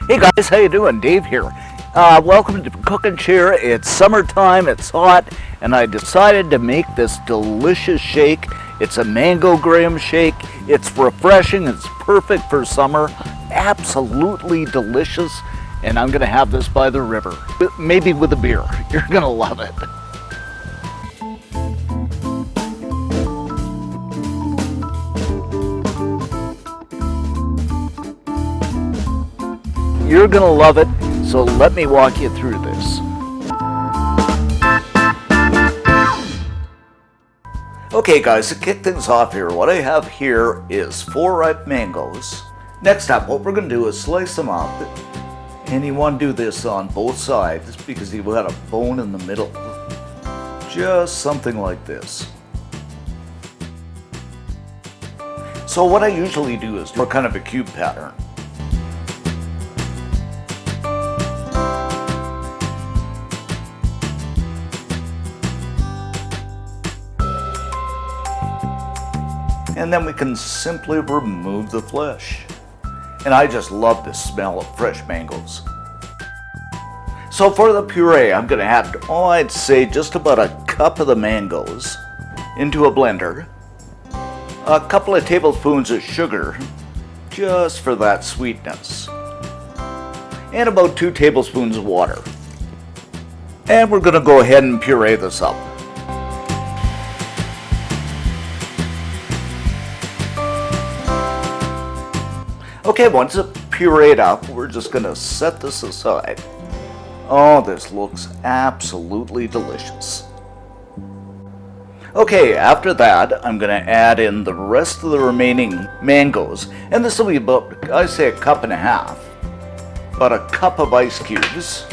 Hey guys, how you doing? Dave here. Welcome to Cook and Share. It's summertime, it's hot, and I decided to make this delicious shake. It's a mango graham shake. It's refreshing, it's perfect for summer, absolutely delicious, and I'm gonna have this by the river, maybe with a beer. You're gonna love it. You're gonna love it, so let me walk you through this. Okay guys, to kick things off here, what I have here is 4 ripe mangoes. Next up, what we're gonna do is slice them up, and you want to do this on both sides because you've got a bone in the middle. Just something like this. So what I usually do is do kind of a cube pattern. And then we can simply remove the flesh. And I just love the smell of fresh mangoes. So for the puree, I'm gonna add, I'd say just about a cup of the mangoes into a blender, a couple of tablespoons of sugar, just for that sweetness, and about 2 tablespoons of water. And we're gonna go ahead and puree this up. Okay, once it's pureed up, we're just gonna set this aside. Oh, this looks absolutely delicious. Okay, after that, I'm gonna add in the rest of the remaining mangoes, and this will be about, I say, a cup and a half. About a cup of ice cubes,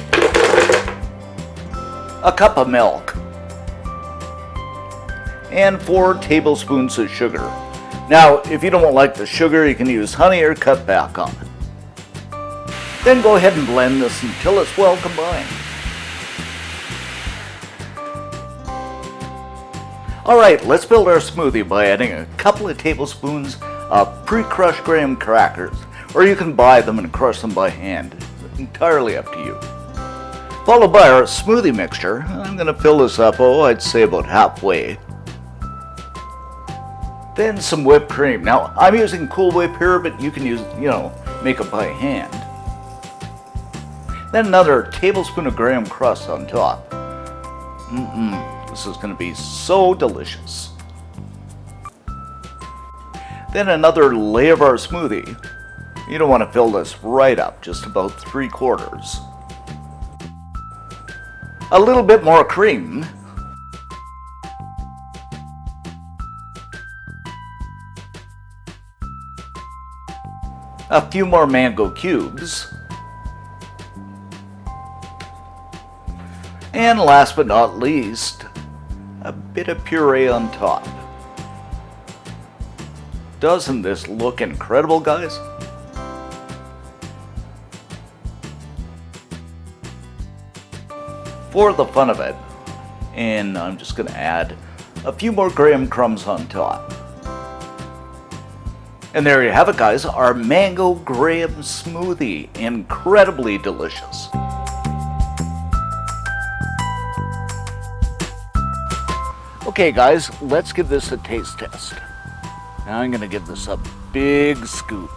a cup of milk, and 4 tablespoons of sugar. Now, if you don't like the sugar, you can use honey or cut back on it. Then go ahead and blend this until it's well combined. Alright, let's build our smoothie by adding a couple of tablespoons of pre-crushed graham crackers, or you can buy them and crush them by hand. Entirely up to you. Followed by our smoothie mixture. I'm going to fill this up, I'd say about halfway. Then some whipped cream. Now, I'm using Cool Whip here, but you can use, make it by hand. Then another tablespoon of graham crust on top. This is going to be so delicious. Then another layer of our smoothie. You don't want to fill this right up, just about 3/4. A little bit more cream. A few more mango cubes. And last but not least, a bit of puree on top. Doesn't this look incredible, guys? For the fun of it, and I'm just going to add a few more graham crumbs on top. And there you have it, guys, our mango graham smoothie. Incredibly delicious. Okay, guys, let's give this a taste test. Now I'm going to give this a big scoop.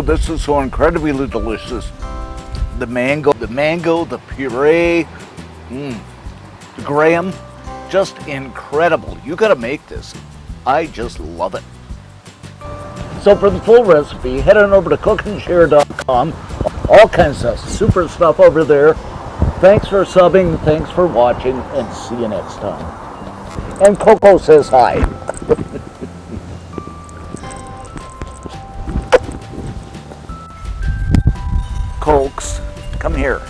This is so incredibly delicious. The mango, the puree, the graham, just incredible. You gotta make this. I just love it. So for the full recipe, head on over to cookandshare.com. All kinds of super stuff over there. Thanks for subbing, thanks for watching, and see you next time. And Coco says hi. Cokes, come here.